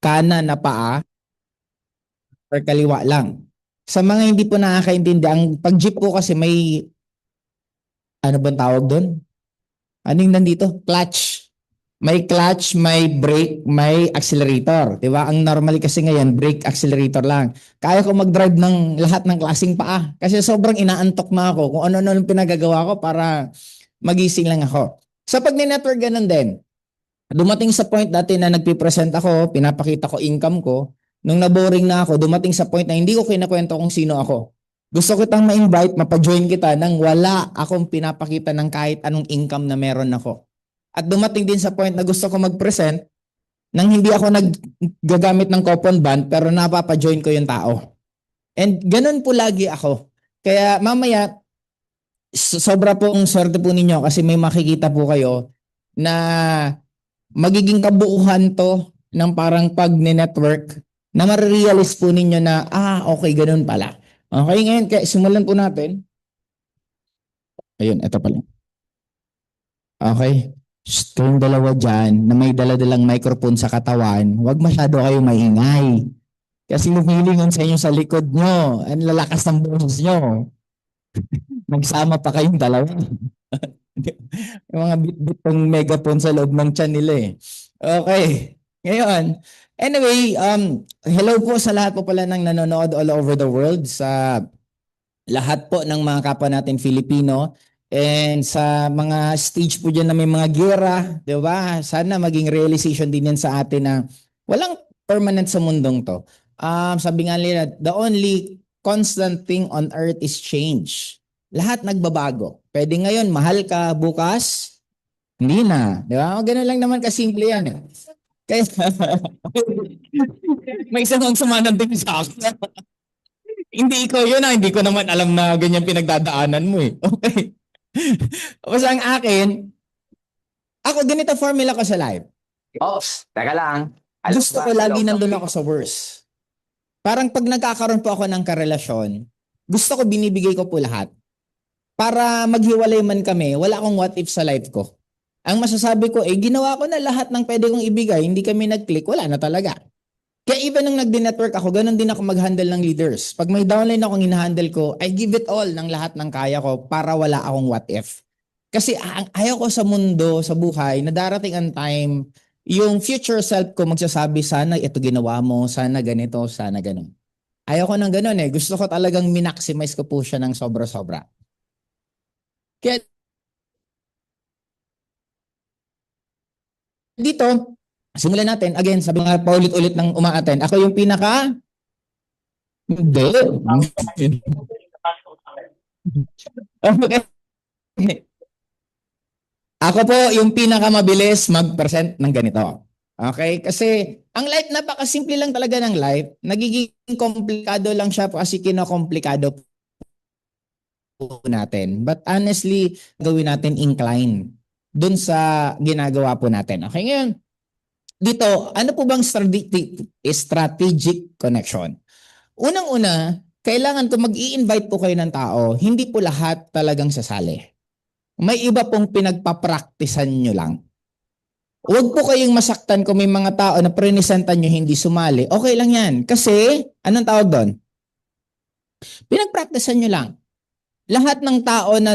kanan na paa or kaliwa lang. Sa mga hindi po nakakaintindi, ang pag-jeep po kasi may, ano bang tawag doon? Ano yung nandito? Clutch. May clutch, may brake, may accelerator. Di ba? Ang normally kasi ngayon, brake, accelerator lang. Kaya ko mag-drive ng lahat ng klaseng paa. Kasi sobrang inaantok na ako kung ano-ano yung pinagagawa ko para magising lang ako. Sa pag-network, ganun din. Dumating sa point dati na nagpipresent ako, pinapakita ko income ko. Nung naboring na ako, dumating sa point na hindi ko kinakwento kung sino ako. Gusto kitang ma-invite, mapajoin kita nang wala akong pinapakita ng kahit anong income na meron ako. At dumating din sa point na gusto ko mag-present nang hindi ako naggagamit ng coupon band pero napapajoin ko yung tao. And ganun po lagi ako. Kaya mamaya, sobra pong swerte po ninyo kasi may makikita po kayo na magiging kabuuhan to ng parang pag-network na marirealize po ninyo na, okay, ganun pala. Okay, ngayon, kaya simulan po natin. Ayun, ito pala. Okay. Kayong dalawa dyan na may daladalang microphone sa katawan, huwag masyado kayo maingay. Kasi lumilingon sa inyo sa likod nyo. Ang lalakas ng boses nyo. Nagsama pa kayong dalawa. Yung mga bit-bit pang megaphone sa loob ng tiyan nila eh. Okay. Ngayon, anyway, hello po sa lahat po pala ng nanonood all over the world, sa lahat po ng mga kapwa natin Filipino, and sa mga stage po dyan na may mga gera, di ba? Sana maging realization din yan sa atin na walang permanent sa mundong to. Sabi nga nila, the only constant thing on earth is change. Lahat nagbabago. Pwede ngayon, mahal ka, bukas, hindi na. Di ba? Ganun lang naman kasimple yan. Eh. Kaya, may isang ang sumanang din sa akin. Hindi ikaw yun hindi ko naman alam na ganyan pinagdadaanan mo eh. Okay. Basta ang akin, ako ganito formula ko sa life. Ops, teka lang. Gusto ko lagi nandun ako sa worst. Parang pag nagkakaroon po ako ng karelasyon, gusto ko binibigay ko po lahat. Para maghiwalay man kami, wala akong what if sa life ko. Ang masasabi ko, ginawa ko na lahat ng pwede kong ibigay, hindi kami nag-click, wala na talaga. Kaya even nung nagdi-network ako, ganun din ako mag-handle ng leaders. Pag may downline akong hinahandle ko, I give it all ng lahat ng kaya ko para wala akong what if. Kasi ayaw ko sa mundo, sa buhay, na darating ang time, yung future self ko magsasabi, sana ito ginawa mo, sana ganito, sana ganun. Ayaw ko ng ganun eh. Gusto ko talagang minaximize ko po siya ng sobra-sobra. Kaya dito, simulan natin. Again, sabi nga paulit-ulit ng umaattend, ako yung pinaka... Hindi. Ako po yung pinakamabilis mag-present ng ganito. Okay? Kasi ang life, napakasimple lang talaga ng life. Nagiging komplikado lang siya kasi kinokomplikado po natin. But honestly, gawin natin incline dun sa ginagawa po natin. Okay, ngayon, dito, ano po bang strategic connection? Unang-una, kailangan kung mag-i-invite po kayo ng tao, hindi po lahat talagang sasali. May iba pong pinagpapraktisan nyo lang. Huwag po kayong masaktan kung may mga tao na prenisentan nyo hindi sumali. Okay lang yan. Kasi, anong tawag doon? Pinagpraktisan nyo lang. Lahat ng tao na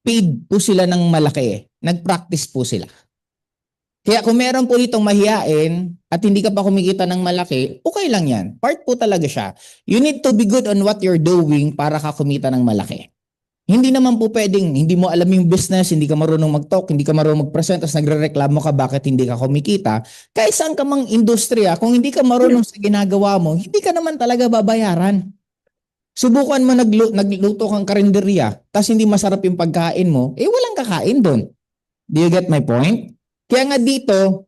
paid po sila ng malaki, nag-practice po sila. Kaya kung meron po ditong mahiyain at hindi ka pa kumikita ng malaki, okay lang yan. Part po talaga siya. You need to be good on what you're doing para ka kumita ng malaki. Hindi naman po pwedeng, hindi mo alam yung business, hindi ka marunong mag-talk, hindi ka marunong mag-present, tapos nagre-reklamo ka bakit hindi ka kumikita. Kahit saan ka mang industriya, kung hindi ka marunong sa ginagawa mo, hindi ka naman talaga babayaran. Subukan mo nagluto kang karinderya, tapos hindi masarap yung pagkain mo, walang kakain doon. Do you get my point? Kaya nga dito,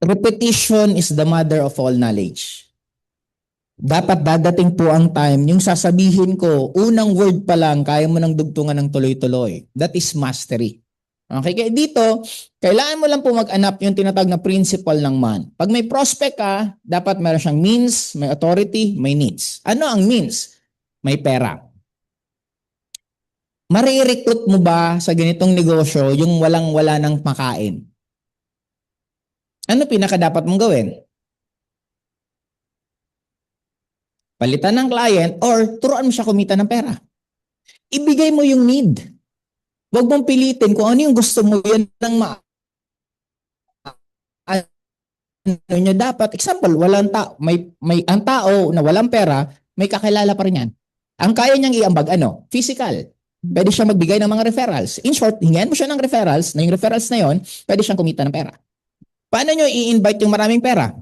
repetition is the mother of all knowledge. Dapat dadating po ang time, yung sasabihin ko, unang word pa lang, kaya mo nang dugtungan ng tuloy-tuloy. That is mastery. Okay, kaya dito, kailangan mo lang po mag-anap yung tinatawag na principle ng man. Pag may prospect ka, dapat meron siyang means, may authority, may needs. Ano ang means? May pera. Marirecruit mo ba sa ganitong negosyo yung walang-wala ng makain? Ano pinaka dapat mong gawin? Palitan ng client or turuan mo siya kumita ng pera. Ibigay mo yung need. Huwag mong pilitin kung ano yung gusto mo, yan ang ano nyo dapat. Example, walang tao, ang tao na walang pera, may kakilala pa rin yan. Ang kaya niyang iambag, physical. Pwede siya magbigay ng mga referrals. In short, hingihan mo siya ng referrals, na yung referrals na yon, pwede siyang kumita ng pera. Paano nyo i-invite yung maraming pera?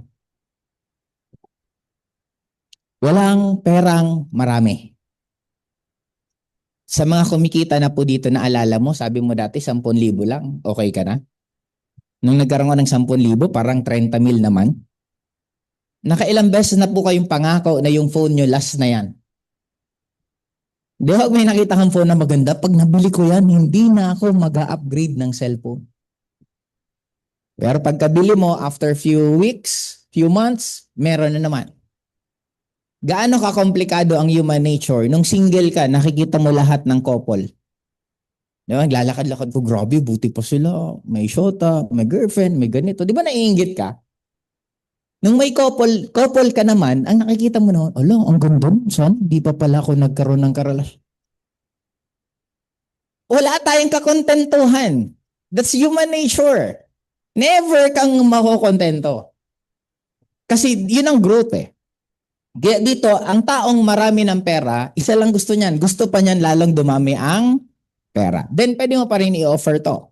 Walang perang marami. Sa mga kumikita na po dito, naalala mo, sabi mo dati 10,000 lang, okay ka na? Nung nagkaroon ko ng 10,000, parang 30,000 naman. Nakailang beses na po kayong pangako na yung phone nyo last na yan. Di ba may nakita kang phone na maganda? Pag nabili ko yan, hindi na ako mag-upgrade ng cellphone. Pero pagkabili mo, after few weeks, few months, meron na naman. Gaano ka-komplikado ang human nature? Nung single ka, nakikita mo lahat ng couple. Diba? Lalakad-lakad ko, grabe, buti pa sila. May shota, may girlfriend, may ganito. Di ba naiingit ka? Nung may couple ka naman, ang nakikita mo naman, ala, ang ganda. Saan? Di pa pala ako nagkaroon ng karelasyon. Wala tayong kakontentuhan. That's human nature. Never kang makokontento. Kasi yun ang growth eh. Kaya dito, ang taong marami ng pera, isa lang gusto niyan. Gusto pa niyan lalong dumami ang pera. Then pwede mo pa rin i-offer to.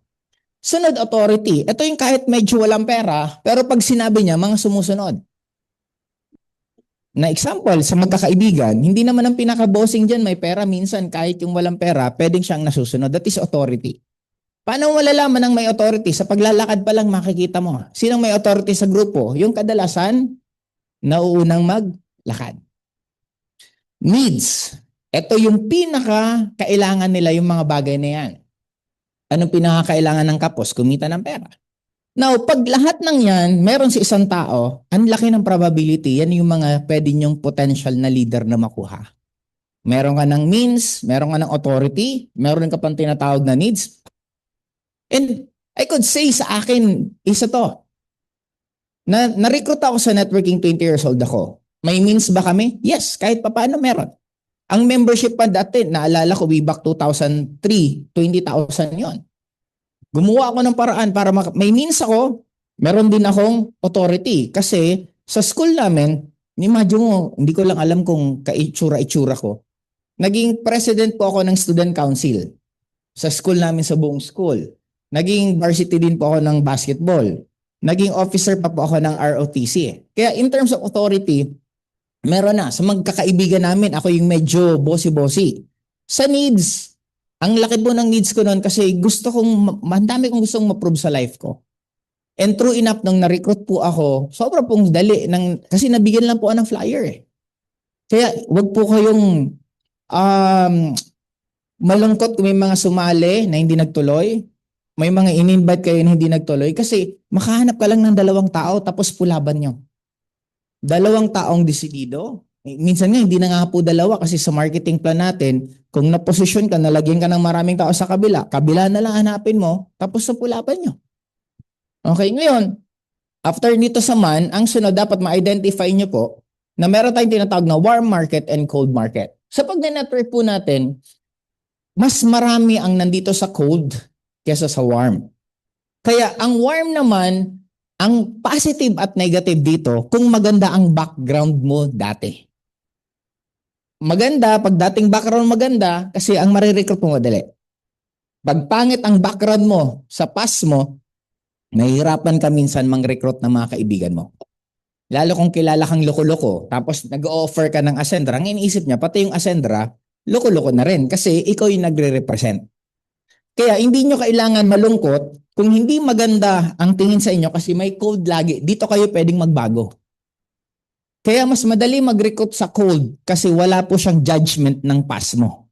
Sunod, authority. Ito yung kahit medyo walang pera, pero pag sinabi niya, mga sumusunod. Na example, sa magkakaibigan, hindi naman ang pinaka-bossing dyan may pera. Minsan, kahit yung walang pera, pwedeng siyang nasusunod. That is authority. Paano malalaman ng may authority? Sa paglalakad pa lang makikita mo. Sinong may authority sa grupo? Yung kadalasan, nauunang maglakad. Needs. Ito yung pinaka-kailangan nila yung mga bagay na yan. Anong pinaka-kailangan ng kapos? Kumita ng pera. Now, pag lahat ng yan, meron sa isang tao, ang laki ng probability, yan yung mga pwede nyong potential na leader na makuha. Meron ka ng means, meron ka ng authority, meron ka pang tinatawag na needs. And I could say sa akin, isa to. Na-recruit ako sa networking 20 years old ako. May means ba kami? Yes, kahit pa paano meron. Ang membership pa dati, naalala ko way back 2003, 20,000 yon. Gumawa ako ng paraan para may means ako, meron din akong authority. Kasi sa school namin, imagine mo, hindi ko lang alam kung kaitsura-itsura ko. Naging president po ako ng student council sa school namin sa buong school. Naging varsity din po ako ng basketball. Naging officer pa po ako ng ROTC. Kaya in terms of authority, meron na. Sa magkakaibigan namin, ako yung medyo bossy-bossy. Sa needs, ang laki po ng needs ko noon kasi gusto kong, mandami kong gustong ma-prove sa life ko. And true enough, nung na-recruit po ako, sobra pong dali. Kasi nabigyan lang po ako ng flyer eh. Kaya wag po kayong malungkot kung may mga sumali na hindi nagtuloy. May mga in-invite kayo na hindi nagtuloy kasi makahanap ka lang ng 2 tao tapos pulaban nyo. 2 taong desidido. Minsan nga hindi na nga po 2 kasi sa marketing plan natin, kung na-position ka, nalagyan ka ng maraming tao sa kabila na lang hanapin mo, tapos sa pulaban nyo. Okay, ngayon, after nito sa man, ang sunod dapat ma-identify nyo po na meron tayong tinatawag na warm market and cold market. Sa pag-network po natin, mas marami ang nandito sa cold kesa sa warm. Kaya ang warm naman, ang positive at negative dito, kung maganda ang background mo dati. Maganda, pag dating background maganda, kasi ang marirecruit mo madali. Pag pangit ang background mo sa past mo, nahihirapan ka minsan mang-recruit ng mga kaibigan mo. Lalo kung kilala kang loko-loko, tapos nag-offer ka ng Ascendra, ang iniisip niya, pati yung Ascendra, loko-loko na rin kasi ikaw yung nagre-represent. Kaya hindi nyo kailangan malungkot kung hindi maganda ang tingin sa inyo kasi may cold lagi. Dito kayo pwedeng magbago. Kaya mas madali mag-recruit sa cold kasi wala po siyang judgment ng past mo.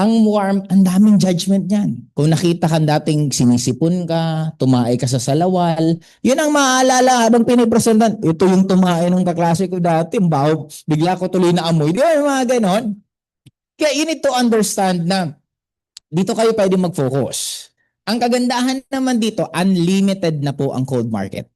Ang warm, ang daming judgment niyan. Kung nakita ka dating sinisipon ka, tumae ka sa salawal, yun ang maaalala habang pinipresentan. Ito yung tumae ng kaklase ko dati, bigla ko tuloy na amoy. Di ba yung mga ganon? Kaya you need to understand na dito kayo pwede mag-focus. Ang kagandahan naman dito, unlimited na po ang cold market.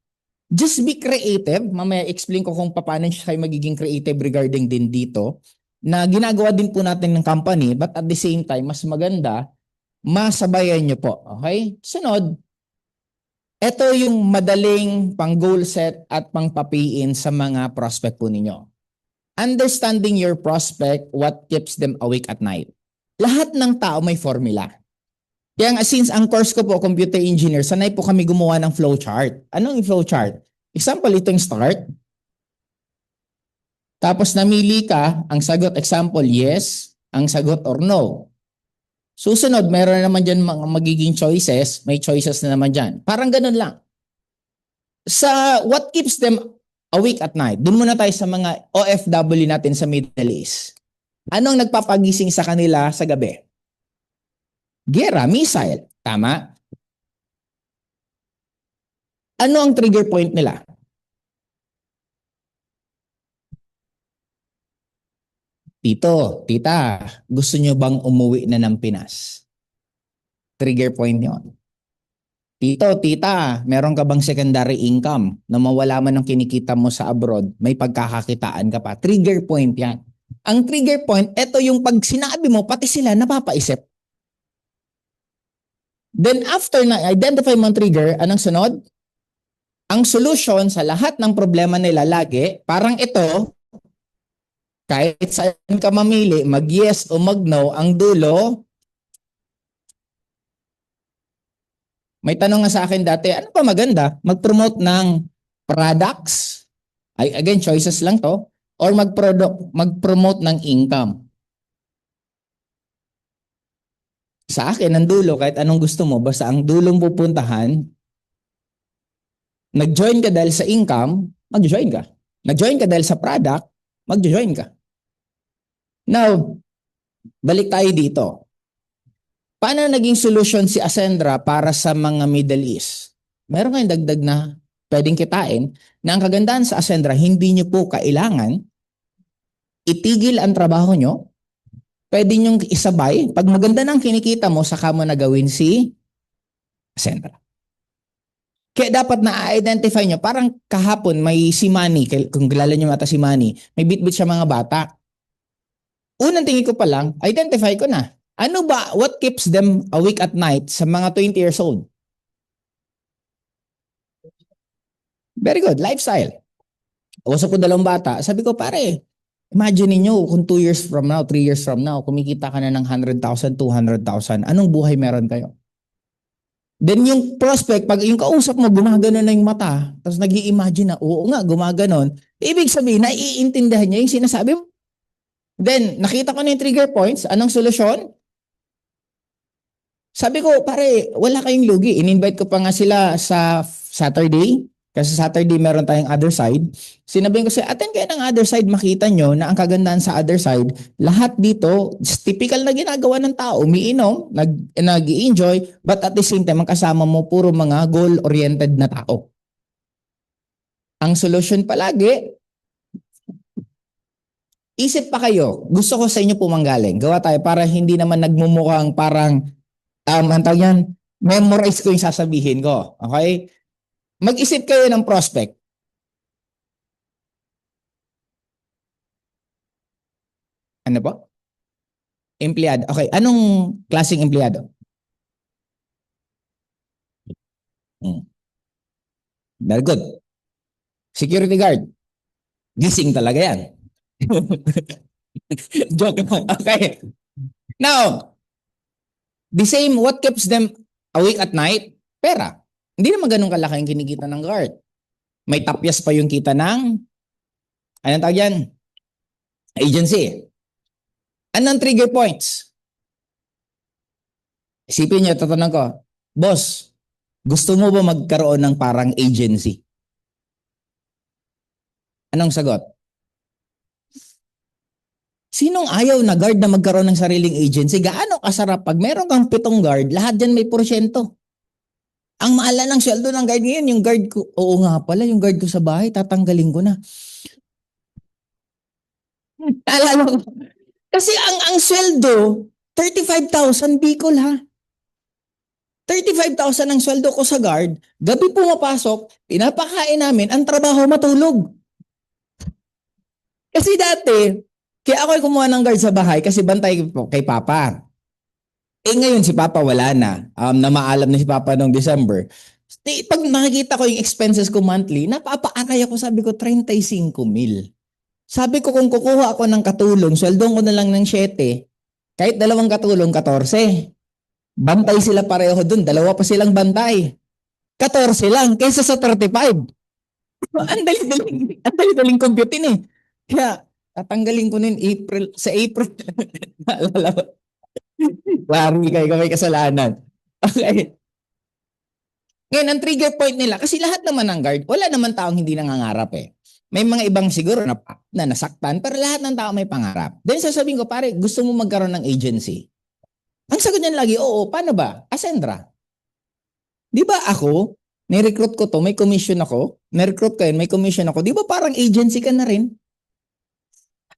Just be creative. Mamaya explain ko kung paano kayo magiging creative regarding din dito na ginagawa din po natin ng company but at the same time, mas maganda, masabayan nyo po. Okay? Sunod, ito yung madaling pang goal set at pang papiin sa mga prospect po ninyo. Understanding your prospect, what keeps them awake at night. Lahat ng tao may formula. Kaya nga, since ang course ko po, computer engineer, sanay po kami gumawa ng flowchart. Anong yung flowchart? Example, ito yung start. Tapos namili ka, ang sagot, example, yes, ang sagot or no. Susunod, meron na naman dyan mga magiging choices, may choices na naman dyan. Parang ganun lang. Sa what keeps them awake at night, dun muna tayo sa mga OFW natin sa Middle East. Anong nagpapagising sa kanila sa gabi? Gera, missile. Tama? Ano ang trigger point nila? Tito, tita, gusto nyo bang umuwi na ng Pinas? Trigger point yon. Tito, tita, meron ka bang secondary income na mawala man ng kinikita mo sa abroad, may pagkakakitaan ka pa? Trigger point yan. Ang trigger point, ito yung pag sinabi mo, pati sila napapaisip. Then after na identify mo ang trigger, anong sunod? Ang solution sa lahat ng problema nila lagi, parang ito, kahit saan ka mamili, mag-yes o mag-no, ang dulo, may tanong nga sa akin dati, ano pa maganda? Mag-promote ng products, ay again, choices lang to, or mag-promote ng income. Sa akin, ang dulo, kahit anong gusto mo, basta ang dulong pupuntahan, nag-join ka dahil sa income, mag-join ka. Nag-join ka dahil sa product, mag-join ka. Now, balik tayo dito. Paano naging solution si Ascendra para sa mga Middle East? Meron kayong dagdag na pwedeng kitain na ang kagandahan sa Ascendra, hindi nyo po kailangan itigil ang trabaho nyo. Pwede nyo isabay. Pag maganda ng kinikita mo, saka mo na gawin si Ascendra. Kaya dapat na-identify nyo, parang kahapon may si Manny, kung kilala nyo mata si Manny, may bit-bit siya mga bata. Unang tingin ko pa lang, identify ko na. Ano ba, what keeps them awake at night sa mga 20 years old? Very good, lifestyle. Usap ko dalawang bata, sabi ko pare, imagine niyo kung 2 years from now, 3 years from now, kumikita ka na ng 100,000, 200,000, anong buhay meron kayo? Then yung prospect, pag yung kausap mo, gumagano na yung mata, tapos nag-i-imagine na, oo nga, gumaganon, ibig sabihin, naiintindihan niya yung sinasabi mo. Then, nakita ko na yung trigger points, anong solusyon? Sabi ko, pare, wala kayong lugi. In-invite ko pa nga sila sa Saturday, kasi Saturday meron tayong other side. Sinabihin ko siya, attend kayo ng other side, makita nyo na ang kagandahan sa other side, lahat dito, typical na ginagawa ng tao, umiinom, nag-i-enjoy, but at the same time, ang kasama mo, puro mga goal-oriented na tao. Ang solution palagi, isip pa kayo, gusto ko sa inyo pumanggaling. Gawa tayo para hindi naman nagmumukhang parang, ang tawag yan, memorize ko yung sasabihin ko. Okay? Mag-isip kayo ng prospect. Ano po? Empleyado. Okay, anong klaseng empleyado? Very good. Security guard. Gising talaga yan. Joke lang. Okay. Now, the same, what keeps them awake at night? Pera. Hindi naman ganun kalaki ang kinikita ng guard. May tapyas pa yung kita ng, anong tawag yan? Agency. Anong trigger points? Isipin nyo, tatanong ko, boss, gusto mo ba magkaroon ng parang agency? Anong sagot? Sinong ayaw na guard na magkaroon ng sariling agency? Gaano kasarap pag meron kang 7 guard, lahat dyan may porsyento. Ang maala ng sweldo ng guard ngayon, yung guard ko, oo nga pala, yung guard ko sa bahay, tatanggalin ko na. Alala ko, kasi ang sweldo, 35,000 Bicol ha. 35,000 ang sweldo ko sa guard, gabi pumapasok, pinapakain namin, ang trabaho matulog. Kasi dati, kaya ako ay kumuha ng guard sa bahay kasi bantay po kay Papa. Eh ngayon si Papa wala na. Namaalam na si Papa noong December. Pag nakikita ko yung expenses ko monthly, napapaaray ako, sabi ko 35,000. Sabi ko kung kukuha ako ng katulong, sweldong ko na lang ng 7, kahit dalawang katulong, 14. Bantay sila pareho dun, dalawa pa silang bantay. 14 lang kaysa sa 35. Ang dali-daling computein eh. Kaya tatanggalin ko nun sa April. Naalala ko. Lari kayo may kasalanan. Okay. Ngayon, ang trigger point nila, kasi lahat naman ng guard, wala naman taong hindi nangangarap eh. May mga ibang siguro na nasaktan, pero lahat ng tao may pangarap. Then sasabihin ko, pare, gusto mo magkaroon ng agency? Ang sagot niyan lagi, oo, paano ba? Ascendra. Di ba ako, ni-recruit ko to, may commission ako, ni-recruit ko yun, may commission ako, di ba parang agency ka na rin?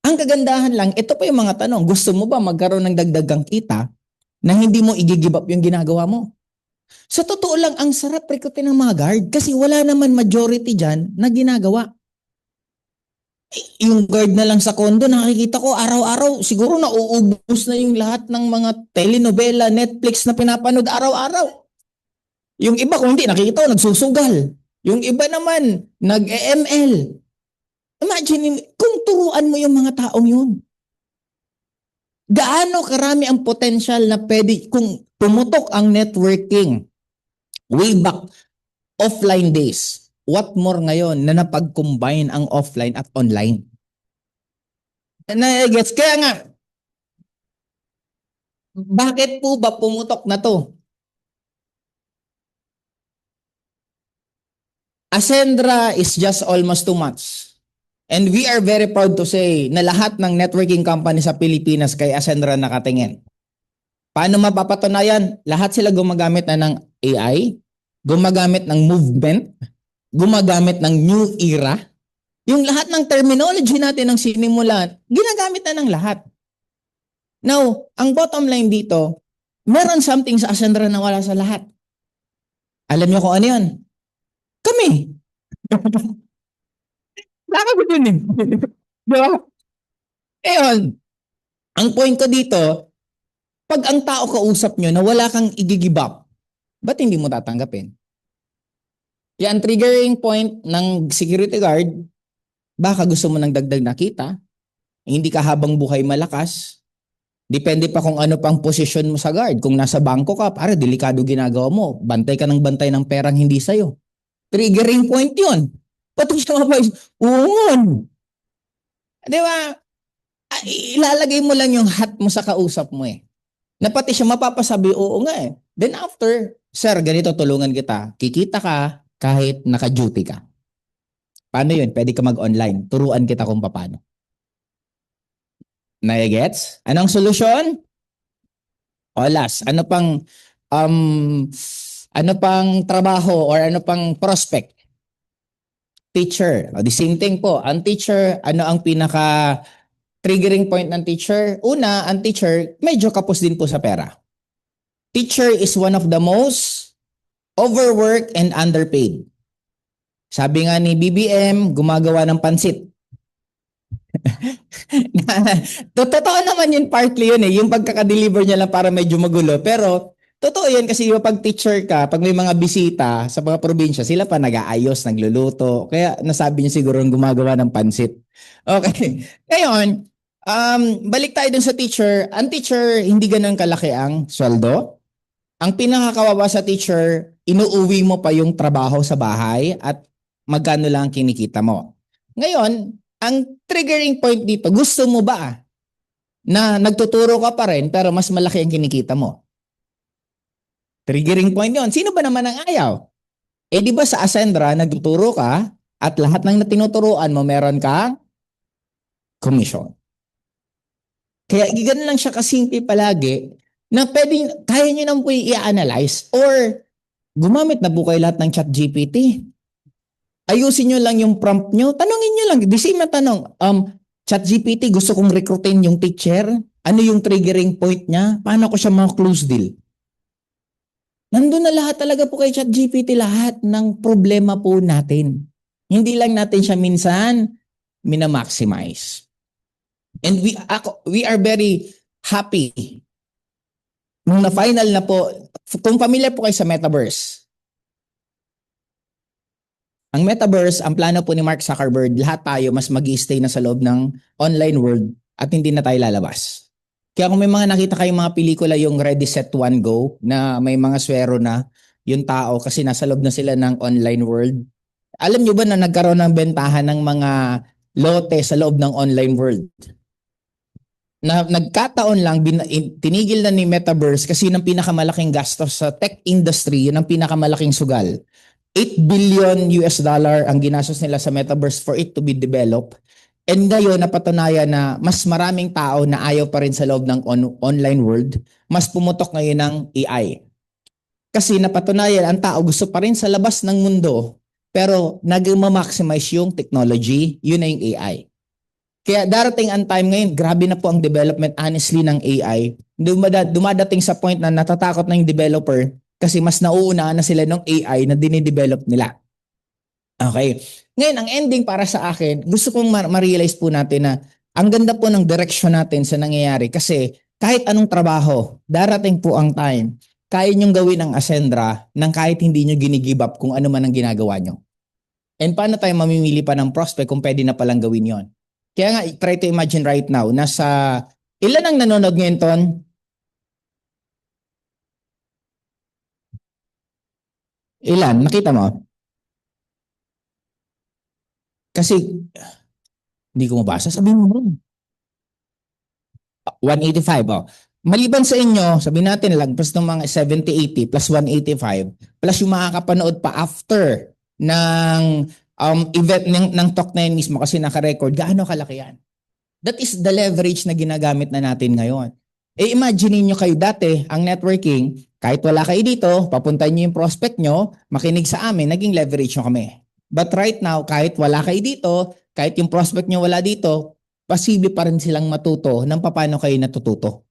Ang kagandahan lang, ito pa yung mga tanong, gusto mo ba magkaroon ng dagdagang kita na hindi mo i-give up yung ginagawa mo? Sa totoo lang, ang sarap recruitin ng mga guard kasi wala naman majority dyan na ginagawa. Yung guard na lang sa condo, nakikita ko araw-araw, siguro nauubos na yung lahat ng mga telenovela, Netflix na pinapanood araw-araw. Yung iba kung hindi, nakikita ko, nagsusugal. Yung iba naman, nag-EML. Imagine, kung turuan mo yung mga taong yun, gaano karami ang potential na pwede, kung pumutok ang networking way back offline days, what more ngayon na napag-combine ang offline at online? Na-gets? Kaya nga, bakit po ba pumutok na to? Ascendra is just almost 2 months. And we are very proud to say na lahat ng networking company sa Pilipinas kay Ascendra nakatingin. Paano mapapatunayan? Lahat sila gumagamit na ng AI, gumagamit ng movement, gumagamit ng new era. Yung lahat ng terminology natin ng sinimulan, ginagamit na ng lahat. Now, ang bottom line dito, meron something sa Ascendra na wala sa lahat. Alam niyo kung ano yun? Kami. Nakakabot yun eh. Diba? Ngayon, ang point ko dito, pag ang tao kausap nyo na wala kang i-give up, ba't hindi mo tatanggapin? Yan, triggering point ng security guard, baka gusto mo ng dagdag na kita, hindi ka habang buhay malakas, depende pa kung ano pang posisyon mo sa guard. Kung nasa bangko ka, pare, delikado ginagawa mo, bantay ka ng bantay ng perang hindi sa'yo. Triggering point yun. Pati siya mapais, uun. Di ba? Ilalagay mo lang yung hat mo sa kausap mo eh. Na pati siya mapapasabi, oo nga eh. Then after, sir, ganito tulungan kita. Kikita ka kahit naka-duty ka. Paano yun? Pwede ka mag-online. Turuan kita kung paano. Nai-gets? Anong solusyon? Olas. Ano pang trabaho or ano pang prospect? Teacher. The same thing po. Ang teacher, ano ang pinaka triggering point ng teacher? Una, ang teacher, medyo kapos din po sa pera. Teacher is one of the most overworked and underpaid. Sabi nga ni BBM, gumagawa ng pansit. Totoo naman yun, partly yun eh. Yung pagkakadeliver niya lang para medyo magulo. Pero totoo yun kasi pag teacher ka, pag may mga bisita sa mga probinsya, sila pa nag-aayos, nagluluto. Kaya nasabi niya siguro gumagawa ng pansit. Okay. Ngayon, balik tayo dun sa teacher. Ang teacher, hindi ganun kalaki ang sweldo. Ang pinakakawawa sa teacher, inuuwi mo pa yung trabaho sa bahay at magkano lang kinikita mo. Ngayon, ang triggering point dito, gusto mo ba na nagtuturo ka pa rin pero mas malaki ang kinikita mo? Triggering point yon. Sino ba naman ang ayaw? Eh di ba sa Ascendra, nagtuturo ka at lahat ng tinuturuan mo meron kang commission. Kaya ganun lang siya kasimple palagi na pwedeng, kaya nyo nang po i-analyze or gumamit na po kayo lahat ng ChatGPT. Ayusin nyo lang yung prompt nyo. Tanongin nyo lang. The same na tanong. ChatGPT, gusto kong recruitin yung teacher. Ano yung triggering point niya? Paano ko siya ma-close deal? Nandun na lahat talaga po kay ChatGPT, lahat ng problema po natin. Hindi lang natin siya minsan minamaximize. And we are very happy nung na-final na po. Kung familiar po kayo sa Metaverse, ang Metaverse, ang plano po ni Mark Zuckerberg, lahat tayo mas mag-i-stay na sa loob ng online world at hindi na tayo lalabas. Kaya kung may mga nakita kayong mga pelikula, yung Ready, Set, One, Go, na may mga swero na yung tao kasi nasa loob na sila ng online world. Alam nyo ba na nagkaroon ng bentahan ng mga lote sa loob ng online world? Na nagkataon lang, tinigil na ni Metaverse kasi yun ang pinakamalaking gastos sa tech industry, yun ang pinakamalaking sugal. 8 billion US dollar ang ginastos nila sa Metaverse for it to be developed. And ngayon, napatunayan na mas maraming tao na ayaw pa rin sa loob ng online world, mas pumutok ngayon ng AI. Kasi napatunayan, ang tao gusto pa rin sa labas ng mundo, pero nag-maximize yung technology, yun na yung AI. Kaya darating ang time ngayon, grabe na po ang development honestly ng AI. Dumadating sa point na natatakot na yung developer kasi mas nauunaan na sila ng AI na dinidevelop nila. Okay. Ngayon, ang ending para sa akin, gusto kong ma-realize po natin na ang ganda po ng direction natin sa nangyayari kasi kahit anong trabaho, darating po ang time, kaya nyong gawin ang Ascendra nang kahit hindi nyo ginigive up kung ano man ang ginagawa nyo. And paano tayo mamimili pa ng prospect kung pwede na palang gawin yon? Kaya nga, try to imagine right now, nasa, ilan ang nanonood ngayon, Ton? Ilan? Nakita mo? Kasi, hindi ko mabasa. Sabihin mo rin. 185, oh. Maliban sa inyo, sabihin natin lagpas ng mga 70-80 plus 185, plus yung makakapanood pa after ng event ng talk na yun mismo kasi naka-record, gaano kalaki yan? That is the leverage na ginagamit na natin ngayon. Eh imagine niyo kayo dati, ang networking, kahit wala kayo dito, papuntahin niyo yung prospect nyo, makinig sa amin, naging leverage nyo kami. But right now, kahit wala kayo dito, kahit yung prospect nyo wala dito, posible pa rin silang matuto ng paano kayo natututo.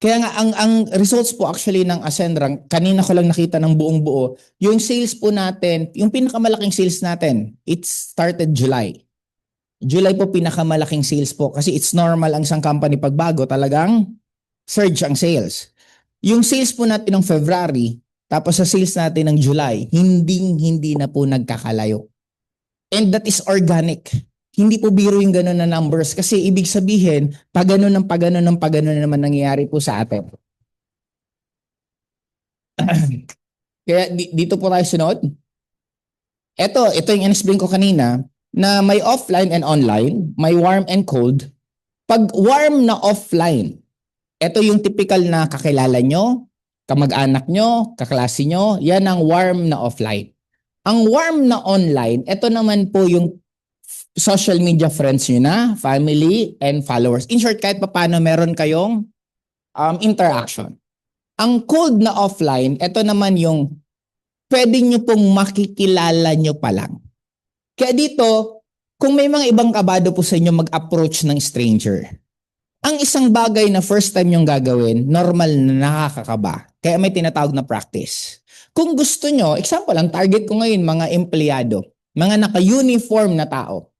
Kaya nga, ang results po actually ng Ascendra, kanina ko lang nakita ng buong buo, yung sales po natin, yung pinakamalaking sales natin, it started July. July po pinakamalaking sales po kasi it's normal ang isang company pagbago talagang surge ang sales. Yung sales po natin ng February tapos sa sales natin ng July, hindi na po nagkakalayo. And that is organic. Hindi po biro yung gano'n na numbers kasi ibig sabihin, pag gano'n naman nangyayari po sa atin. Kaya dito po tayo sunod. Ito yung in-explain ko kanina na may offline and online, may warm and cold. Pag warm na offline, ito yung typical na kakilala nyo, kamag-anak nyo, kaklase nyo, yan ang warm na offline. Ang warm na online, ito naman po yung social media friends nyo na, family and followers. In short, kahit paano meron kayong interaction. Ang cold na offline, ito naman yung pwede nyo pong makikilala nyo pa lang. Kaya dito, kung may mga ibang kabado po sa inyo mag-approach ng stranger, ang isang bagay na first time yung gagawin, normal na nakakakaba. Kaya may tinatawag na practice. Kung gusto nyo, example, ang target ko ngayon, mga empleyado, mga naka-uniform na tao.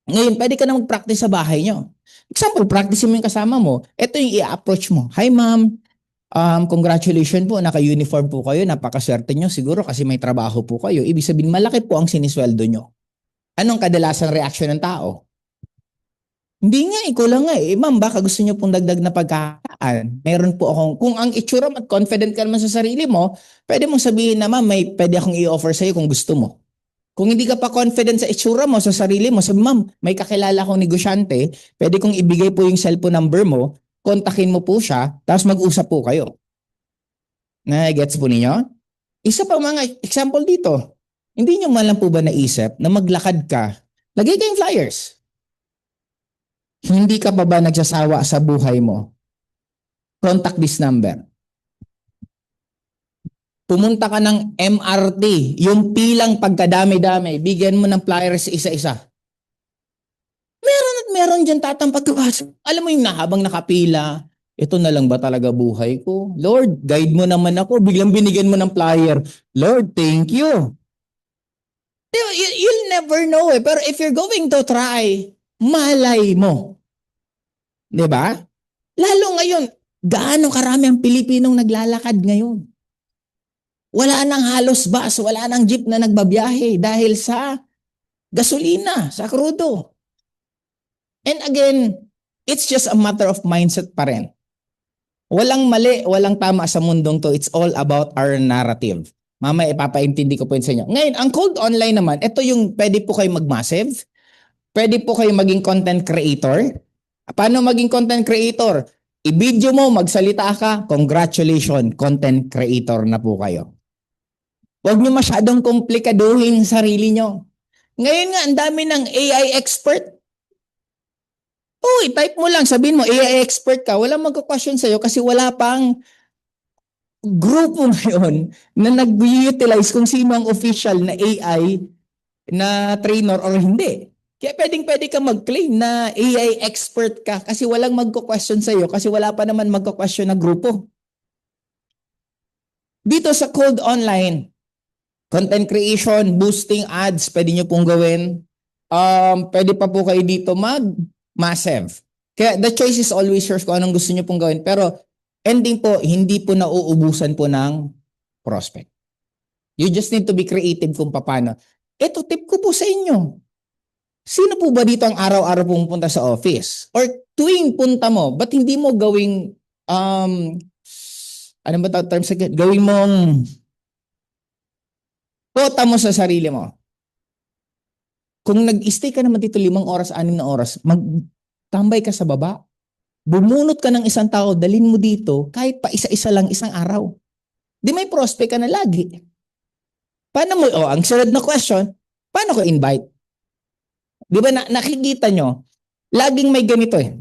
Ngayon, pwede ka na mag-practice sa bahay nyo. Example, practice mo yung kasama mo. Ito yung i-approach mo. Hi ma'am, congratulations po, naka-uniform po kayo, napakaswerte nyo siguro kasi may trabaho po kayo. Ibig sabihin, malaki po ang sinisweldo nyo. Anong kadalasang reaksyon ng tao? Hindi nga, ikaw lang nga eh. Ma'am, baka gusto nyo pong dagdag na pagkakaan. Meron po akong, kung ang itsura at confident ka naman sa sarili mo, pwede mong sabihin na ma'am, pwede akong i-offer sa'yo kung gusto mo. Kung hindi ka pa confident sa itsura mo, sa sarili mo, sabi ma'am, may kakilala akong negosyante, pwede kong ibigay po yung cellphone number mo, kontakin mo po siya, tapos mag-usap po kayo. Na-gets po ninyo? Isa pa mga example dito. Hindi nyo man lang po ba naisip na maglakad ka, lagay kayong flyers. Hindi ka pa ba nagsasawa sa buhay mo? Contact this number. Pumunta ka ng MRT, yung pilang pagkadami-dami, bigyan mo ng flyers isa-isa. Meron at meron dyan tatampag ka. Alam mo yung habang nakapila, ito na lang ba talaga buhay ko? Lord, guide mo naman ako. Biglang binigyan mo ng flyer. Lord, thank you. You'll never know eh. Pero if you're going to try, malay mo. 'Di ba? Lalo ngayon, gaano karami ang Pilipinong naglalakad ngayon? Wala nang halos bus, wala nang jeep na nagbabiyahe dahil sa gasolina, sa krudo. And again, it's just a matter of mindset pa rin. Walang mali, walang tama sa mundong to. It's all about our narrative. Mamaya ipapaintindi ko po yun sa inyo. Ngayon, ang cold online naman, ito yung pwede po kayo mag-massive. Pwede po kayo maging content creator. Paano maging content creator? I-video mo, magsalita ka, congratulations, content creator na po kayo. Huwag nyo masyadong komplikaduhin sarili nyo. Ngayon nga, ang dami ng AI expert. Uy, type mo lang, sabihin mo, AI expert ka, walang magka-question sa'yo kasi wala pang grupo ngayon na nag-utilize kung sino ang official na AI na trainer or hindi. Kaya pwedeng-pwede ka mag-claim na AI expert ka kasi walang magko-question sa'yo kasi wala pa naman magko-question na grupo. Dito sa Cold Online, content creation, boosting ads, pwede nyo pong gawin. Pwede pa po kayo dito mag-massive. Kaya the choice is always yours kung anong gusto nyo pong gawin. Pero ending po, hindi po nauubusan po ng prospect. You just need to be creative kung paano. Ito, tip ko po sa inyo. Sino po ba dito ang araw-araw pumunta sa office? Or tuwing punta mo, ba't hindi mo gawing, ano ba term sa gawin mong quota mo sa sarili mo. Kung nag-stay ka naman dito 5 oras, 6 na oras, magtambay ka sa baba. Bumunot ka ng isang tao, dalhin mo dito, kahit pa isa-isa lang isang araw. Di may prospect ka na lagi. Paano mo, ang sunod na question, paano ko invite? Di ba nakikita nyo, laging may ganito eh.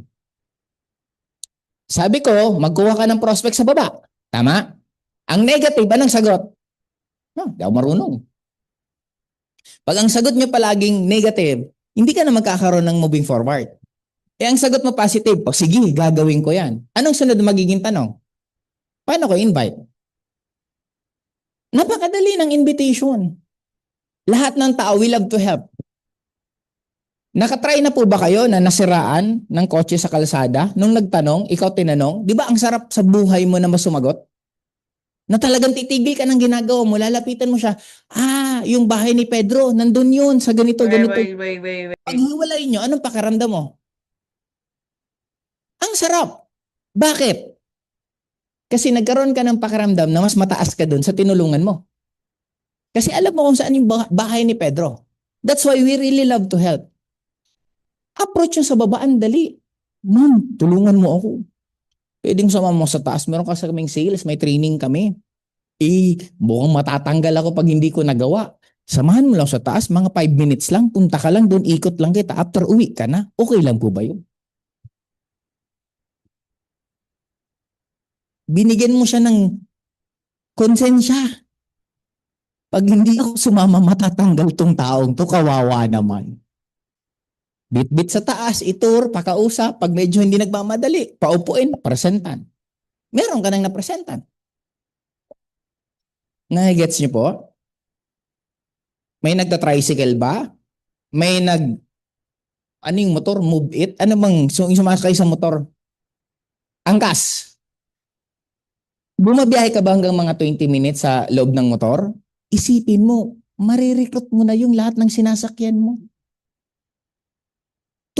Sabi ko, magkuha ka ng prospect sa baba. Tama? Ang negative, anong sagot? Di ako marunong. Pag ang sagot nyo palaging negative, hindi ka na magkakaroon ng moving forward. Ang sagot mo positive, sige, gagawin ko yan. Anong sunod na magiging tanong? Paano ko invite? Napakadali ng invitation. Lahat ng tao will love to help. Nakatry na po ba kayo na nasiraan ng kotse sa kalsada? Nung nagtanong, ikaw tinanong, di ba ang sarap sa buhay mo na masumagot? Na talagang titigil ka ng ginagawa mo, lalapitan mo siya, yung bahay ni Pedro, nandun yun, sa ganito. Wait. Pag hiwalay nyo, anong pakiramdam mo? Ang sarap. Bakit? Kasi nagkaroon ka ng pakiramdam na mas mataas ka dun sa tinulungan mo. Kasi alam mo kung saan yung bahay ni Pedro. That's why we really love to help. Approach yung sa babaan, dali. Ma'am, tulungan mo ako. Pwedeng sumama mo sa taas. Meron ka sa kaming sales, may training kami. Mukhang matatanggal ako pag hindi ko nagawa. Samahan mo lang sa taas, mga 5 minutes lang. Punta ka lang doon, ikot lang kita. After uwi ka na, okay lang po ba yun? Binigyan mo siya ng konsensya. Pag hindi ako sumama, matatanggal tong taong to, kawawa naman. Bit-bit sa taas, itur, pakausap, pag medyo hindi nagmamadali, paupuin, presentan. Meron ka nang napresentan. Na-gets niyo po? May nagta-tricycle ba? May anong motor? Move it? Ano bang sumasakay sa motor? Angkas. Bumabiyahe ka ba hanggang mga 20 minutes sa loob ng motor? Isipin mo, marirecruit mo na yung lahat ng sinasakyan mo.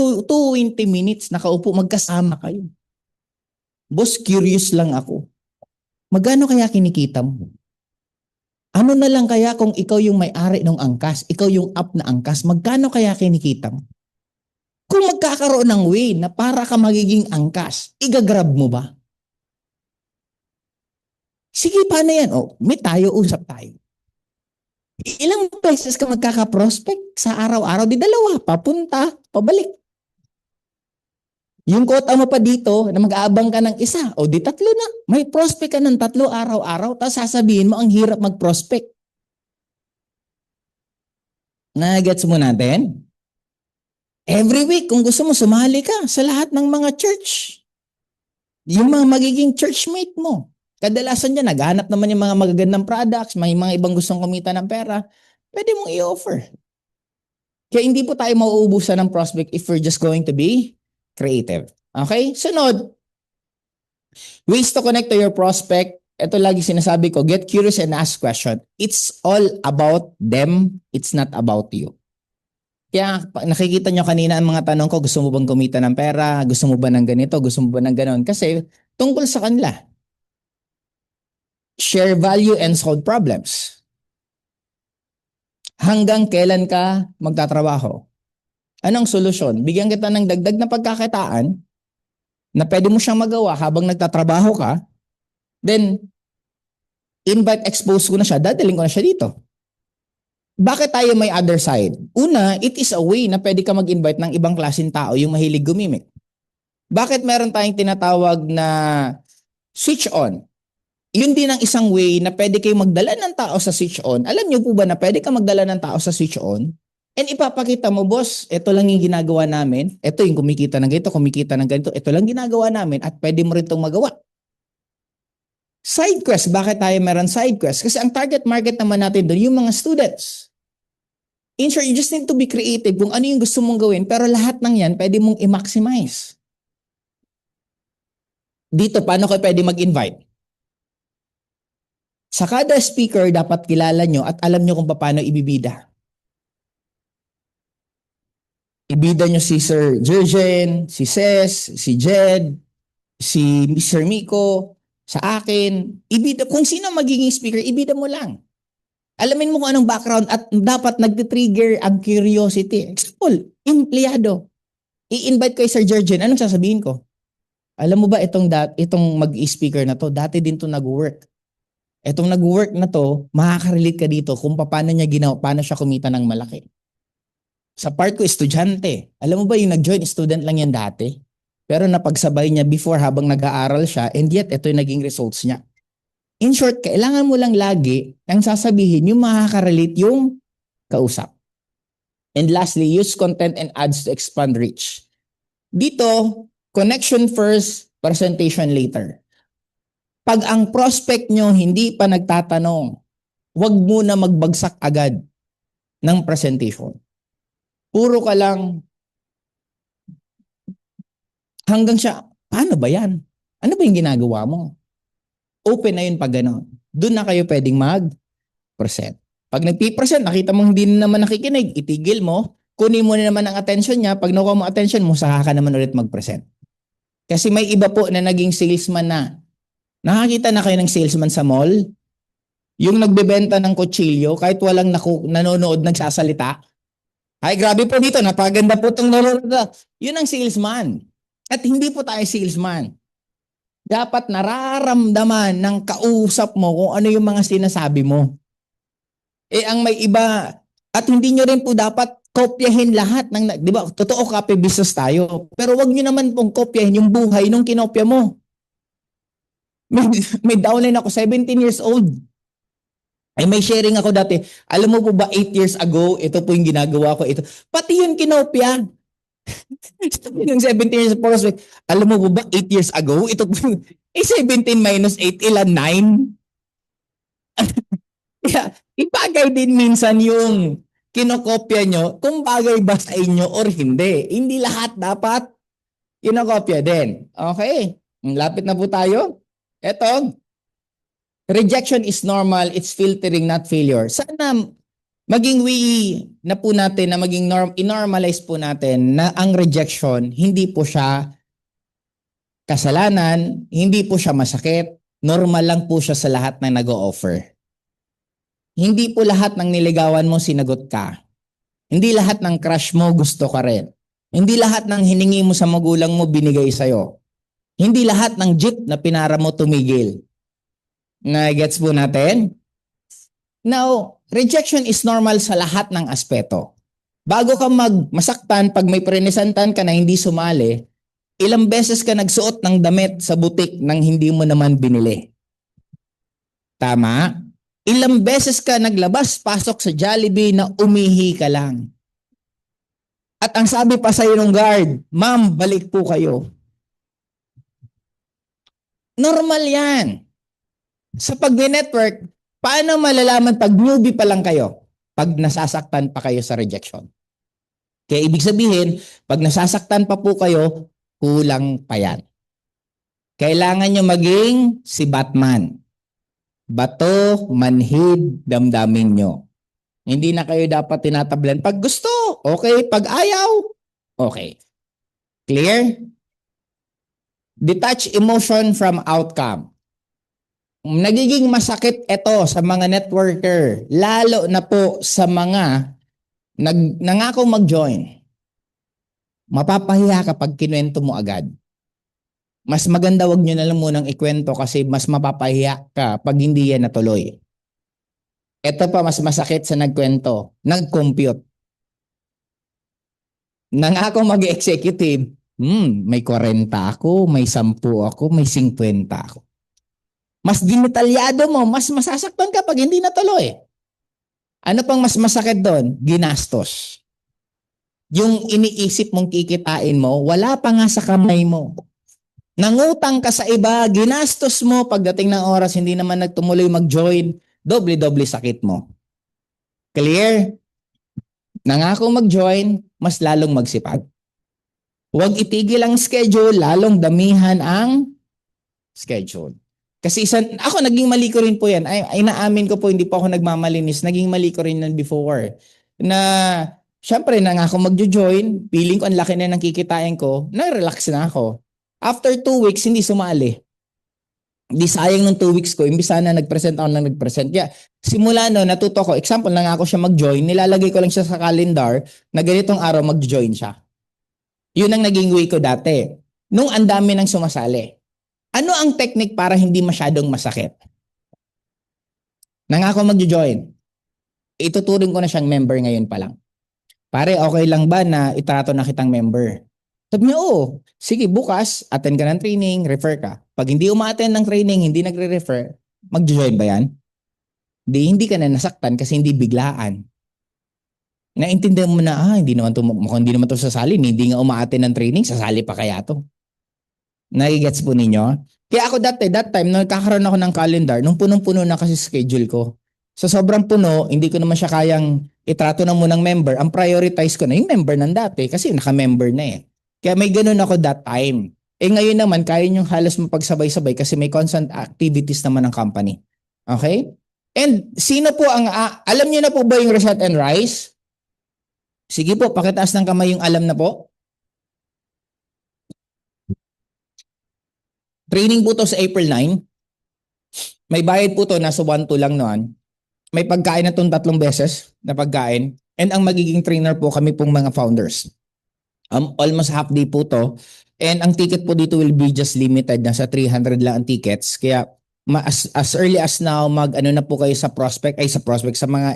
20 minutes, nakaupo, magkasama kayo. Boss, curious lang ako. Magkano kaya kinikita mo? Ano na lang kaya kung ikaw yung may-ari ng angkas, ikaw yung up na angkas, magkano kaya kinikita mo? Kung magkakaroon ng way na para ka magiging angkas, igagrab mo ba? Sige, paano yan? May tayo, usap tayo. Ilang beses ka magkaka-prospect sa araw-araw? Di 2, papunta, pabalik. Yung quota mo pa dito, na mag-aabang ka ng 1, di 3 na. May prospect ka ng 3 araw-araw, tapos sasabihin mo, ang hirap mag-prospect. Na-gets mo natin? Every week, kung gusto mo, sumali ka sa lahat ng mga church. Yung mga magiging churchmate mo. Kadalasan dyan, naghahanap naman yung mga magagandang products, may mga ibang gustong kumita ng pera, pwede mong i-offer. Kaya hindi po tayo mauubusan ng prospect if we're just going to be creative. Okay? Sunod, ways to connect to your prospect. Ito lagi sinasabi ko, get curious and ask question. It's all about them. It's not about you. Kaya nakikita nyo kanina ang mga tanong ko, gusto mo bang kumita ng pera? Gusto mo ba ng ganito? Gusto mo ba ng ganon? Kasi tungkol sa kanila. Share value and solve problems. Hanggang kailan ka magtatrabaho? Anong solusyon? Bigyan kita ng dagdag na pagkakitaan na pwede mo siyang magawa habang nagtatrabaho ka, then invite, expose ko na siya, dadaling ko na siya dito. Bakit tayo may other side? Una, it is a way na pwede ka mag-invite ng ibang klaseng tao yung mahilig gumimik. Bakit meron tayong tinatawag na switch on? Yun din ang isang way na pwede kayo magdala ng tao sa switch on. Alam niyo po ba na pwede ka magdala ng tao sa switch on? And ipapakita mo, boss, ito lang yung ginagawa namin. Ito yung kumikita ng ganito, kumikita ng ganito. Ito lang ginagawa namin at pwede mo rin itong magawa. Side quest, bakit tayo meron side quest? Kasi ang target market naman natin doon, yung mga students. In short, you just need to be creative kung ano yung gusto mong gawin, pero lahat ng yan, pwede mong i-maximize. Dito, paano kayo pwede mag-invite? Sa kada speaker, dapat kilala nyo at alam nyo kung paano ibibida. Ibida nyo si Sir Jurgen, si Ces, si Jed, si Mr. Miko, sa akin. Ibida, kung sino magiging speaker, ibida mo lang. Alamin mo kung anong background at dapat nagtitrigger ang curiosity. Example, empleyado. I-invite ko Sir Jurgen, anong sasabihin ko? Alam mo ba itong mag-speaker na to, dati din to nag-work. Itong nag-work na to, makaka-relate ka dito kung paano niya ginawa, paano siya kumita ng malaki. Sa part ko, estudyante. Alam mo ba yung nag-join, student lang yan dati? Pero napagsabay niya before habang nag-aaral siya, and yet ito yung naging results niya. In short, kailangan mo lang lagi ang sasabihin yung makaka-relate yung kausap. And lastly, use content and ads to expand reach. Dito, connection first, presentation later. Pag ang prospect nyo hindi pa nagtatanong, huwag muna magbagsak agad ng presentation. Puro ka lang hanggang siya, paano ba yan? Ano ba yung ginagawa mo? Open na yun pag gano'n. Doon na kayo pwedeng mag-present. Pag nagpipresent, nakita mong hindi naman nakikinig, itigil mo, kunin mo na naman ang attention niya, pag nakuha mo attention mo, saka ka naman ulit mag-present. Kasi may iba po na naging salesman na. Nakakita na kayo ng salesman sa mall? Yung nagbebenta ng kutsilyo, kahit walang nanonood nagsasalita. Ay, grabe po dito, napaganda po itong nanonood. Yun ang salesman. At hindi po tayo salesman. Dapat nararamdaman ng kausap mo kung ano yung mga sinasabi mo. Eh, ang may iba, at hindi nyo rin po dapat kopyahin lahat ng, di ba, totoo copy business tayo. Pero wag nyo naman pong kopyahin yung buhay nung kinopya mo. May downline ako, 17 years old. Ay may sharing ako dati. Alam mo po ba 8 years ago, ito po yung ginagawa ko. Ito. Pati yun kinopya. Yung 17 years prospect. Alam mo po ba 8 years ago, ito po yung 17 minus 8, ilan 9? Kaya ibagay din minsan yung kinokopya nyo kung bagay ba sa inyo or hindi. Hindi lahat dapat kinokopya din. Okay. Lapit na po tayo. Eto. Rejection is normal. It's filtering, not failure. Sana maging na po natin, na maging i-normalize po natin na ang rejection, hindi po siya kasalanan, hindi po siya masakit, normal lang po siya sa lahat ng nag-o-offer. Hindi po lahat ng niligawan mo sinagot ka. Hindi lahat ng crush mo gusto ka rin. Hindi lahat ng hiningi mo sa magulang mo binigay sa'yo. Hindi lahat ng jeep na pinara mo tumigil. Na-gets po natin? Now, rejection is normal sa lahat ng aspeto. Bago ka masaktan pag may prenesantan ka na hindi sumali, ilang beses ka nagsuot ng damit sa butik nang hindi mo naman binili. Tama? Ilang beses ka naglabas-pasok sa Jollibee na umihi ka lang. At ang sabi pa sa'yo ng guard, ma'am, balik po kayo. Normal yan. Sa pag-network, paano malalaman pag newbie pa lang kayo? Pag nasasaktan pa kayo sa rejection. Kaya ibig sabihin, pag nasasaktan pa po kayo, kulang pa yan. Kailangan nyo maging si Batman. Bato, manhid, damdamin nyo. Hindi na kayo dapat tinatablan. Pag gusto, okay. Pag ayaw, okay. Clear? Detach emotion from outcome. Nagiging masakit ito sa mga networker, lalo na po sa mga nangako mag-join. Mapapahiya kapag kinuwento mo agad. Mas maganda wag nyo na lang munang ikwento kasi mas mapapahiya ka pag hindi yan natuloy. Ito pa mas masakit sa nagkwento, nag-compute. Nangako mag-executive, may 40 ako, may 10 ako, may 50 ako. Mas dinetalyado mo, mas masasaktan ka pag hindi natuloy. Ano pang mas masakit doon? Ginastos. Yung iniisip mong kikitain mo, wala pa nga sa kamay mo. Nangutang ka sa iba, ginastos mo, pagdating ng oras, hindi naman nagtumuloy mag-join, doble-doble sakit mo. Clear? Nangako mag-join, mas lalong magsipag. Huwag itigil ang schedule, lalong damihan ang schedule. Kasi ako naging mali ko rin po yan. Ay naamin ko po, hindi po ako nagmamalinis. Naging mali ko rin yan before. Na, syempre, nangako mag-join, feeling ko ang laki na ng kikitain ko, na-relax na ako. After 2 weeks, hindi sumali. Di sayang nung 2 weeks ko, imbis sana nag-present ako nang nag-present. Kaya simula no, natuto ko, example, nangako siya mag-join, nilalagay ko lang siya sa calendar na ganitong araw mag-join siya. Yun ang naging way ko dati. Nung ang dami nang sumasali. Ano ang technique para hindi masyadong masakit? Nangako mag-join. Ituturing ko na siyang member ngayon pa lang. Pare, okay lang ba na itrato na kitang member? Sabi niya, oo. Sige, bukas, attend ka ng training, refer ka. Pag hindi uma-attend ng training, hindi nagre-refer, mag-join ba yan? Hindi ka na nasaktan kasi hindi biglaan. Naintindihan mo na, hindi naman to sasali, hindi nga uma-attend ng training, sasali pa kaya to. Nagigets po ninyo? Kaya ako that time, nung nagkakaroon ako ng calendar, nung punong-puno na kasi schedule ko. So sobrang puno, hindi ko naman siya kayang itrato na munang member. Ang prioritize ko na yung member ng dati kasi naka-member na eh. Kaya may ganun ako that time. Ngayon naman, kaya nyo halos mapagsabay-sabay kasi may constant activities naman ng company. Okay? And sino po ang, alam nyo na po ba yung Reset and Rise? Sige po, pakitaas ng kamay yung alam na po. Training po to sa April 9. May bayad po to, nasa 1-2 lang noon. May pagkain na itong 3 beses na pagkain. And ang magiging trainer po kami pong mga founders. Almost half day po to. And ang ticket po dito will be just limited. Nasa 300 lang ang tickets. Kaya as early as now, mag-ano na po kayo sa sa mga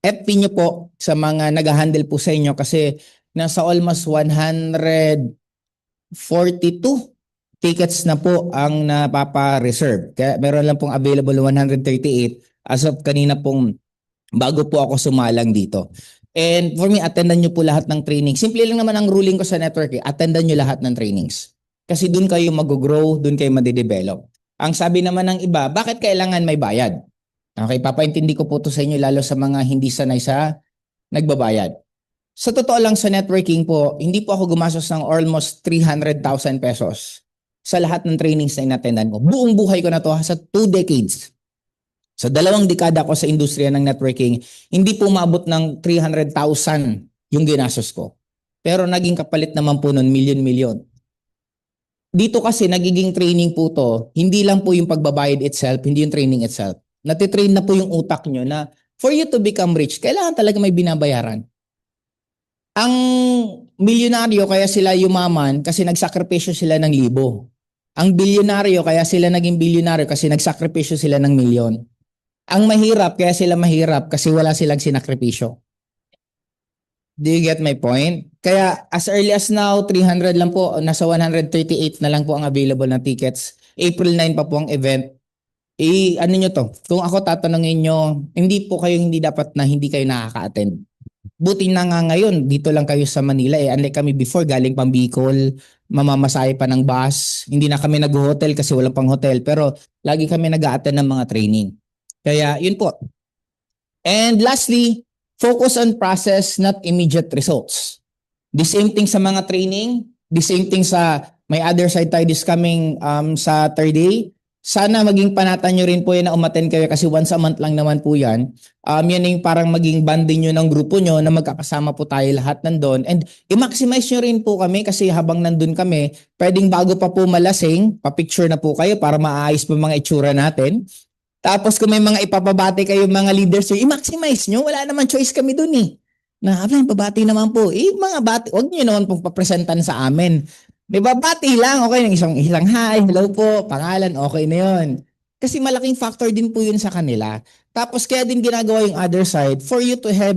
FP nyo po, sa mga nag-handle po sa inyo kasi nasa almost 142 tickets na po ang napapa-reserve. Kaya meron lang pong available 138 as of kanina pong bago po ako sumalang dito. And for me, attendan nyo po lahat ng training. Simple lang naman ang ruling ko sa network. Attendan nyo lahat ng trainings. Kasi dun kayo mag-grow, dun kayo madidevelop. Ang sabi naman ng iba, bakit kailangan may bayad? Okay, papaintindi ko po to sa inyo lalo sa mga hindi sanay sa nagbabayad. Sa totoo lang sa networking po, hindi po ako gumastos ng almost 300,000 pesos sa lahat ng trainings na inattendan ko. Buong buhay ko na to sa 2 decades. Sa 2 dekada ko sa industriya ng networking, hindi po umabot ng 300,000 yung ginastos ko. Pero naging kapalit naman po nun, milyon-milyon. Dito kasi nagiging training po to, hindi lang po yung pagbabayad itself, hindi yung training itself. Natitrain na po yung utak nyo na for you to become rich, kailangan talaga may binabayaran. Ang milyonaryo kaya sila yumaman kasi nagsakripisyo sila ng 1,000. Ang bilyonaryo kaya sila naging bilyonaryo kasi nagsakripisyo sila ng 1,000,000. Ang mahirap kaya sila mahirap kasi wala silang sinakripisyo. Do you get my point? Kaya as early as now, 300 lang po, nasa 138 na lang po ang available na tickets. April 9 pa po ang event. Ano nyo to? Kung ako tatanungin nyo, hindi po kayo hindi dapat na hindi kayo nakaka-attend. Buti na nga ngayon, dito lang kayo sa Manila eh. Unlike kami before, galing pang Bicol, mamamasahe pa ng bus. Hindi na kami nag-hotel kasi walang pang hotel. Pero lagi kami nag-a-attend ng mga training. Kaya yun po. And lastly, focus on process, not immediate results. The same thing sa mga training, the same thing sa may other side tayo this coming sa third day. Sana maging panatan nyo rin po yan na umattend kayo kasi once a month lang naman po yan. Yan yung parang maging banding nyo ng grupo nyo na magkakasama po tayo lahat nandun. And i-maximize nyo rin po kami kasi habang nandun kami, pwedeng bago pa po malasing, pa-picture na po kayo para maayos po mga itsura natin. Tapos kung may mga ipapabati kayo mga leaders, i-maximize nyo. Wala naman choice kami dun eh. Na, pabati naman po. Mga bati, huwag nyo naman pong papresentan sa amin. May babati lang, okay, ng isang hi, hello po, pangalan, okay na yun. Kasi malaking factor din po yun sa kanila. Tapos kaya din ginagawa yung other side for you to have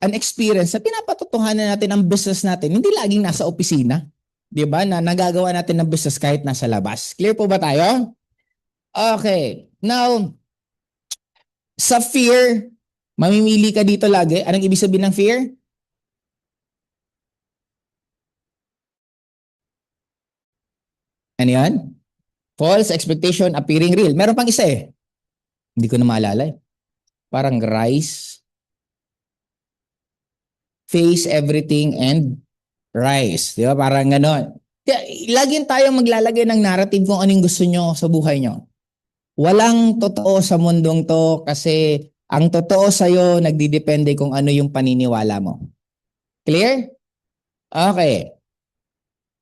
an experience na pinapatotohanan natin ang business natin. Hindi laging nasa opisina. 'Di ba? Na nagagawa natin ng business kahit nasa labas. Clear po ba tayo? Okay. Now, sa fear, mamimili ka dito lagi. Anong ibig sabihin ng fear? Ano yan? False expectation appearing real. Meron pang isa eh. Hindi ko na maalala eh. Parang rise, face everything and rise. Di ba? Parang ganon. Kaya lagi tayong maglalagay ng narrative kung anong gusto nyo sa buhay nyo. Walang totoo sa mundong to kasi ang totoo sa'yo nagdidepende kung ano yung paniniwala mo. Clear? Okay.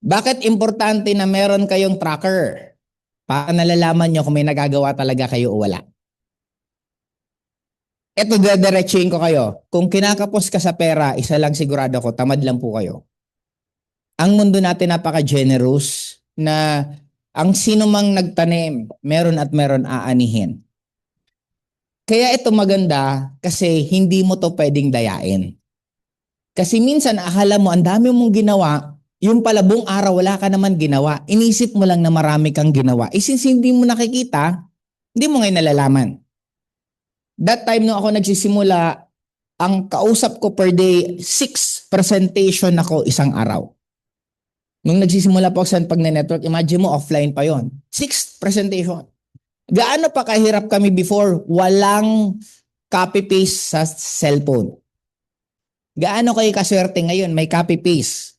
Bakit importante na meron kayong tracker? Para nalalaman nyo kung may nagagawa talaga kayo o wala. Ito, dadiretsuhin ko kayo. Kung kinakapos ka sa pera, isa lang sigurado ko, tamad lang po kayo. Ang mundo natin napaka-generous na ang sino mang nagtanim, meron at meron aanihin. Kaya ito maganda kasi hindi mo to pwedeng dayain. Kasi minsan akala mo ang dami mong ginawa, yung pala buong araw wala ka naman ginawa. Inisip mo lang na marami kang ginawa. Since hindi mo nakikita, hindi mo ngayon nalalaman. That time nung ako nagsisimula, ang kausap ko per day, 6 presentation ako isang araw. Nung nagsisimula po ako sa pag-network, imagine mo offline pa yon. 6 presentation. Gaano pa kahirap kami before? Walang copy-paste sa cellphone. Gaano kayo kaswerte ngayon? May copy-paste.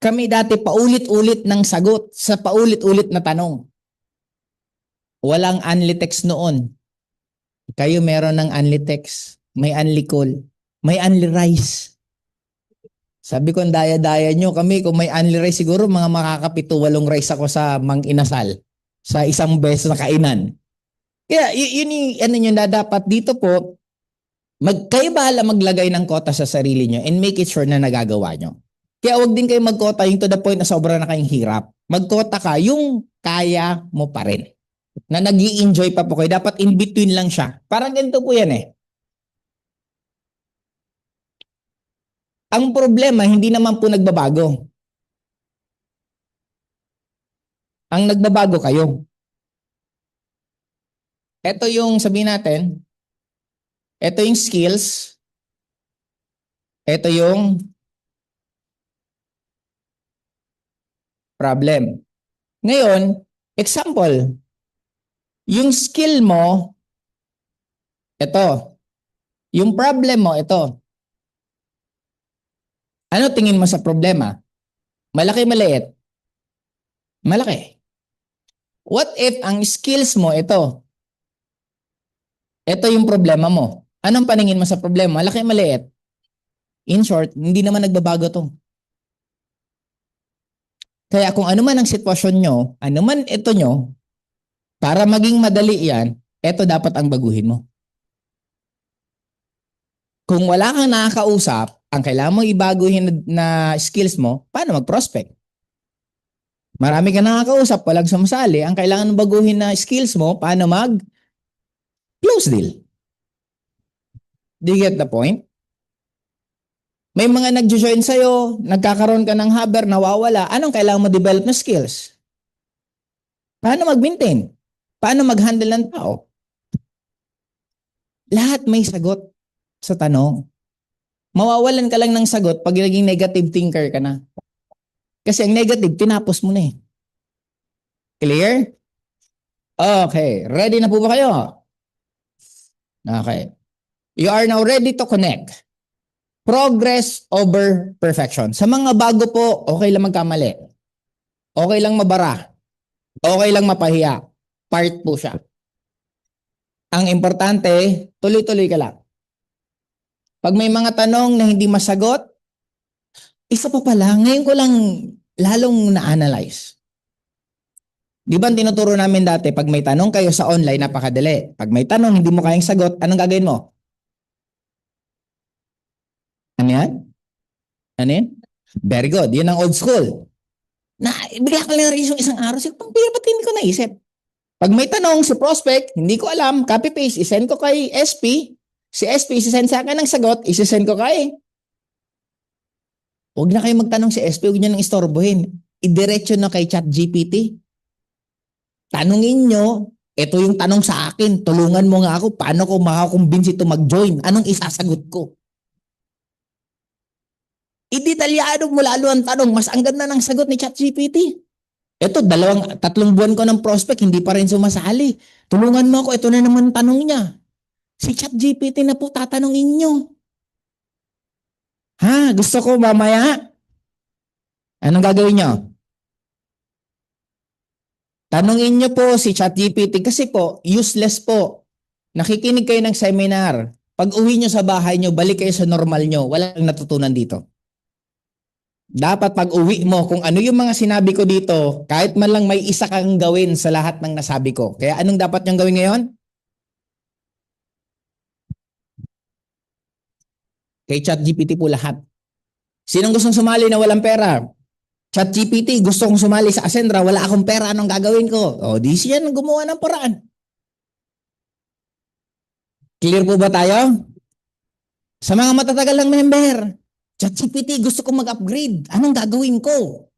Kami dati paulit-ulit ng sagot sa paulit-ulit na tanong. Walang Unlitex noon. Kayo meron ng Unlitex. May Unlicol. May Unlirise. Sabi ko, ang daya-daya nyo kami. Kung may Unlirise siguro, mga makakapito 8 rice ako sa Mang Inasal. Sa isang beses na kainan. Kaya yun yung ano nyo na dapat dito po, kayo bahala maglagay ng kota sa sarili nyo and make it sure na nagagawa nyo. Kaya wag din kayo magkota yung to the point na sobra na kayong hirap. Magkota ka yung kaya mo pa rin. Na nag-i-enjoy pa po kayo. Dapat in between lang siya. Parang ganito po yan eh. Ang problema, hindi naman po nagbabago. Ang nagbabago kayo. Ito yung sabihin natin, ito yung skills, ito yung problem. Ngayon, example, yung skill mo, ito. Yung problem mo, ito. Ano tingin mo sa problema? Malaki, maliit? Malaki. What if ang skills mo, ito? Ito yung problema mo. Anong paningin mo sa problema? Malaki, maliit? In short, hindi naman nagbabago to. Kaya kung ano man ang sitwasyon nyo, ano man ito nyo, para maging madali yan, ito dapat ang baguhin mo. Kung wala kang nakakausap, ang kailangan mong ibaguhin na skills mo, paano mag-prospect? Marami kang nakakausap, walang sumasali, ang kailangan mong baguhin na skills mo, paano mag-close deal? Do you get the point? May mga nag-join sa'yo, nagkakaroon ka ng haber, nawawala, anong kailangan mo develop na skills? Paano mag-maintain? Paano mag-handle ng tao? Lahat may sagot sa tanong. Mawawalan ka lang ng sagot pag naging negative thinker ka na. Kasi ang negative, tinapos mo na eh. Clear? Okay. Ready na po ba kayo? Okay. You are now ready to connect. Progress over perfection. Sa mga bago po, okay lang magkamali. Okay lang mabara. Okay lang mapahiya. Part po siya. Ang importante, tuloy-tuloy ka lang. Pag may mga tanong na hindi masagot, isa pa pala, ngayon ko lang lalong na-analyze. Di ba tinuturo namin dati, pag may tanong kayo sa online, napakadali. Pag may tanong, hindi mo kayang sagot, anong gagawin mo? Ano yan? Ano yan? Very good. Yun ang old school. Bigla ko lang yung isang araw, ba't hindi ko naisip? Pag may tanong si prospect, hindi ko alam, copy-paste, isend ko kay SP, si SP isisend sa akin ng sagot, isisend ko kay. Huwag na kayo magtanong si SP, huwag nyo nang istorbohin. Idiretso na kay ChatGPT. Tanungin nyo, ito yung tanong sa akin, tulungan mo nga ako, paano ko makakumbinsi ito mag-join? Anong isasagot ko? Idetalyado mo lalo ang tanong, mas ang ganda ng sagot ni ChatGPT. Ito, 3 buwan ko ng prospect, hindi pa rin sumasali. Tulungan mo ako, ito na naman tanong niya. Si ChatGPT na po tatanungin nyo. Ha, gusto ko mamaya. Anong gagawin nyo? Tanungin nyo po si ChatGPT kasi po, useless po. Nakikinig kayo ng seminar. Pag uwi nyo sa bahay nyo, balik kayo sa normal nyo. Walang natutunan dito. Dapat pag uwi mo, kung ano yung mga sinabi ko dito, kahit man lang may isa kang gawin sa lahat ng nasabi ko. Kaya anong dapat nyong gawin ngayon? Kay ChatGPT po lahat. Sinong gustong sumali na walang pera? ChatGPT, gusto kong sumali sa Ascendra, wala akong pera, anong gagawin ko? O, di siya nang gumawa ng paraan. Clear po ba tayo? Sa mga matatagal ng member, ChatGPT, gusto kong mag-upgrade, anong gagawin ko?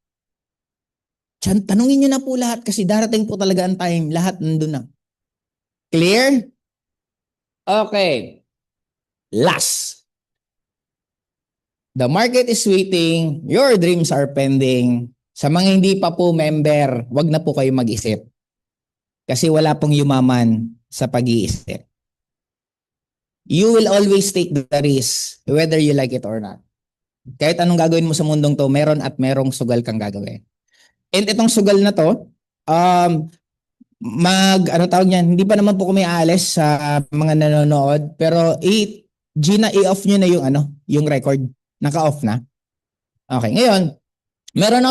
Tanungin nyo na po lahat kasi darating po talaga ang time, lahat nandun na. Clear? Okay. Last. The market is waiting, your dreams are pending. Sa mga hindi pa po member, wag na po kayo mag-isip. Kasi wala pong yumaman sa pag-iisip. You will always take the risk whether you like it or not. Kahit anong gagawin mo sa mundong to, meron at merong sugal kang gagawin. And itong sugal na to, ano tawag niyan, hindi pa naman po kami aalis sa mga nanonood, pero Gina, i-off nyo na yung yung record. Naka-off na. Okay, ngayon, meron